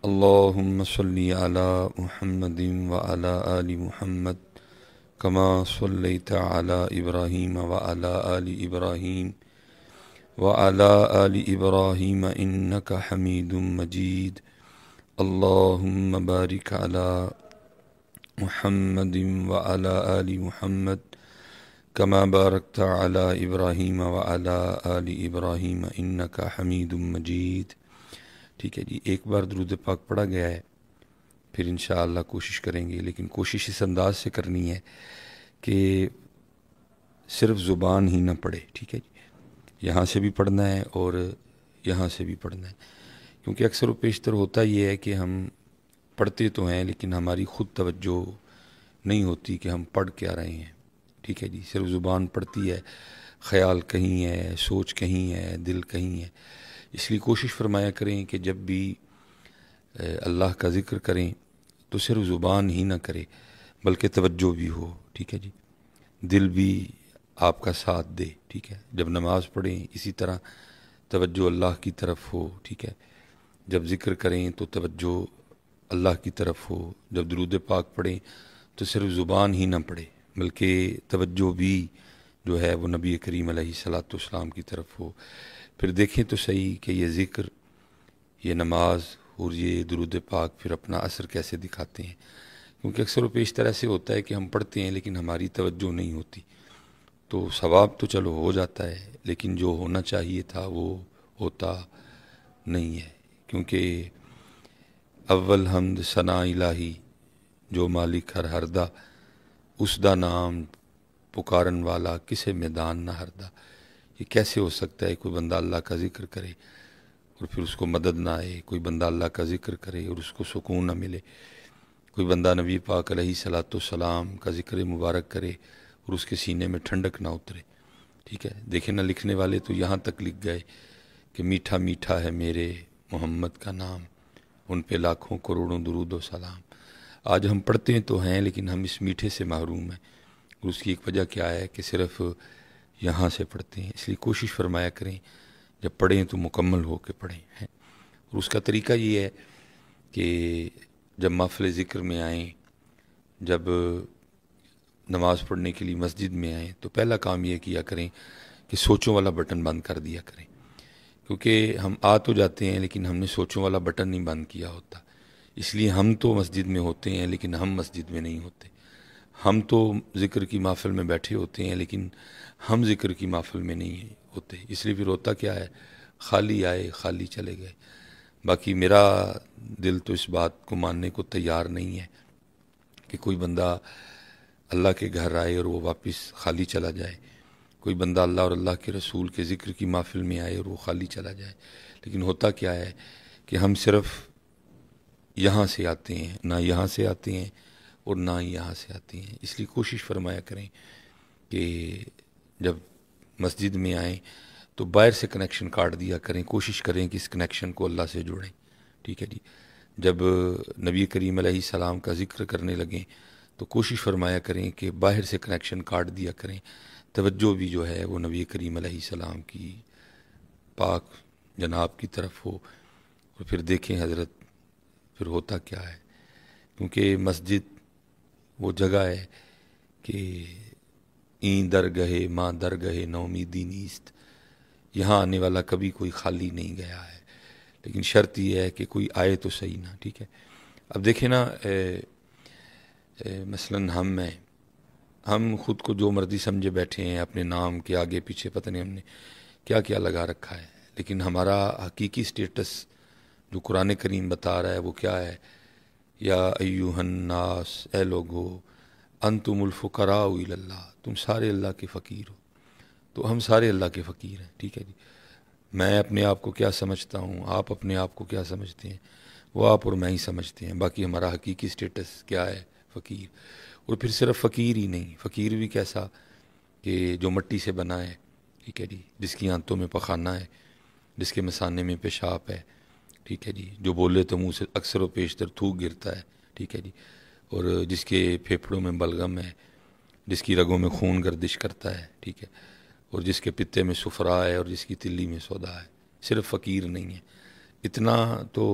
اللهم صل على محمد وعلى آل محمد كما صليت على إبراهيم وعلى آل إبراهيم وعلى آل إبراهيم إنك حميد مجيد. اللهم بارك على محمد وعلى آل محمد كما باركت على إبراهيم وعلى آل إبراهيم إنك حميد مجيد. ٹھیک ہے جی، ایک بار درود پاک پڑھا گیا ہے، پھر انشاءاللہ کوشش کریں گے، لیکن کوشش اس انداز سے کرنی ہے کہ صرف زبان ہی نہ پڑھے. ٹھیک ہے جی، یہاں سے بھی پڑھنا ہے اور یہاں سے بھی پڑھنا ہے، کیونکہ اکثر و بیشتر ہوتا یہ ہے کہ ہم پڑھتے تو ہیں لیکن ہماری خود توجہ نہیں ہوتی کہ ہم پڑھ کیا رہے ہیں. ٹھیک ہے جی، صرف زبان پڑھتی ہے، خیال کہیں ہے، سوچ کہیں ہے، دل کہیں ہے. اس لیے کوشش فرمایا کریں کہ جب بھی اللہ کا ذکر کریں تو صرف زبان ہی نہ کرے بلکہ توجہ بھی ہو. ٹھیک ہے جی، دل بھی آپ کا ساتھ دے. ٹھیک ہے، جب نماز پڑھیں اسی طرح توجہ اللہ کی طرف ہو. ٹھیک ہے، جب ذکر کریں تو توجہ اللہ کی طرف ہو. جب درود پاک پڑھیں تو صرف زبان ہی نہ پڑھے بلکہ توجہ بھی جو ہے وہ نبی کریم علیہ الصلاۃ والسلام کی طرف ہو. پھر دیکھیں تو صحیح کہ یہ ذکر، یہ نماز اور یہ درود پاک پھر اپنا اثر کیسے دکھاتے ہیں. کیونکہ اکثر و بیشتر ایسے ہوتا ہے کہ ہم پڑھتے ہیں لیکن ہماری توجہ نہیں ہوتی، تو ثواب تو چلو ہو جاتا ہے لیکن جو ہونا چاہیے تھا وہ ہوتا نہیں ہے. کیونکہ اول حمد ثنا الہی جو مالک ہر ہردا، اس دا نام پکارن والا کسے میدان نہ ہردا. یہ کیسے ہو سکتا ہے کوئی بندہ اللہ کا ذکر کرے اور پھر اس کو مدد نہ آئے، کوئی بندہ اللہ کا ذکر کرے اور اس کو سکون نہ ملے، کوئی بندہ نبی پاک علیہ الصلاۃ والسلام کا ذکر مبارک کرے اور اس کے سینے میں ٹھنڈک نہ اترے. ٹھیک ہے، دیکھیں نہ، لکھنے والے تو یہاں تک لکھ گئے کہ میٹھا میٹھا ہے میرے محمد کا نام، ان پہ لاکھوں کروڑوں درود و سلام. آج ہم پڑھتے ہیں تو ہیں لیکن ہم اس میٹھے سے محروم ہیں، اور اس کی ایک وجہ کیا ہے کہ صرف یہاں سے پڑھتے ہیں. اس لیے کوشش فرمایا کریں جب پڑھیں تو مکمل ہو کے پڑھیں. اور اس کا طریقہ یہ ہے کہ جب محفل ذکر میں آئیں، جب نماز پڑھنے کے لیے مسجد میں آئیں، تو پہلا کام یہ کیا کریں کہ سوچوں والا بٹن بند کر دیا کریں. کیونکہ ہم آ تو جاتے ہیں لیکن ہم نے سوچوں والا بٹن نہیں بند کیا ہوتا. اس لیے ہم تو مسجد میں ہوتے ہیں لیکن ہم مسجد میں نہیں ہوتے. ہم تو ذکر کی محفل میں بیٹھے ہوتے ہیں لیکن ہم ذکر کی محفل میں نہیں ہوتے. اس لیے پھر ہوتا کیا ہے، خالی آئے خالی چلے گئے. باقی میرا دل تو اس بات کو ماننے کو تیار نہیں ہے کہ کوئی بندہ اللہ کے گھر آئے اور وہ واپس خالی چلا جائے، کوئی بندہ اللہ اور اللہ کے رسول کے ذکر کی محفل میں آئے اور وہ خالی چلا جائے. لیکن ہوتا کیا ہے کہ ہم صرف یہاں سے آتے ہیں، نہ یہاں سے آتے ہیں اور نہ ہی یہاں سے آتے ہیں. اس لیے کوشش فرمایا کریں کہ جب مسجد میں آئیں تو باہر سے کنیکشن کاٹ دیا کریں، کوشش کریں کہ اس کنیکشن کو اللہ سے جوڑیں. ٹھیک ہے جی، جب نبی کریم علیہ السلام کا ذکر کرنے لگیں تو کوشش فرمایا کریں کہ باہر سے کنیکشن کاٹ دیا کریں، توجہ بھی جو ہے وہ نبی کریم علیہ السلام کی پاک جناب کی طرف ہو. اور پھر دیکھیں حضرت پھر ہوتا کیا ہے. کیونکہ مسجد وہ جگہ ہے کہ این درگاہ ماں درگاہ نومیدی نیست، یہاں آنے والا کبھی کوئی خالی نہیں گیا ہے. لیکن شرط یہ ہے کہ کوئی آئے تو صحیح نا. ٹھیک ہے، اب دیکھیں نا، مثلاً ہم خود کو جو مرضی سمجھے بیٹھے ہیں، اپنے نام کے آگے پیچھے پتہ نہیں ہم نے کیا کیا لگا رکھا ہے. لیکن ہمارا حقیقی سٹیٹس جو قرآن کریم بتا رہا ہے وہ کیا ہے، یا ایہا الناس، اے لوگو، انتم الفقراء الی اللہ، تم سارے اللہ کے فقیر ہو. تو ہم سارے اللہ کے فقیر ہیں. ٹھیک ہے جی، میں اپنے آپ کو کیا سمجھتا ہوں، آپ اپنے آپ کو کیا سمجھتے ہیں، وہ آپ اور میں ہی سمجھتے ہیں. باقی ہمارا حقیقی سٹیٹس کیا ہے، فقیر. اور پھر صرف فقیر ہی نہیں، فقیر بھی کیسا کہ جو مٹی سے بنا ہے. ٹھیک ہے جی، جس کی آنتوں میں پخانہ ہے، جس کے مثانے میں پیشاب ہے. ٹھیک ہے جی، جو بولے تو منہ سے اکثر و بیشتر تھوک گرتا ہے. ٹھیک ہے جی، اور جس کے پھیپھڑوں میں بلغم ہے، جس کی رگوں میں خون گردش کرتا ہے. ٹھیک ہے، اور جس کے پتے میں صفرا ہے اور جس کی تلی میں سودا ہے. صرف فقیر نہیں ہے. اتنا تو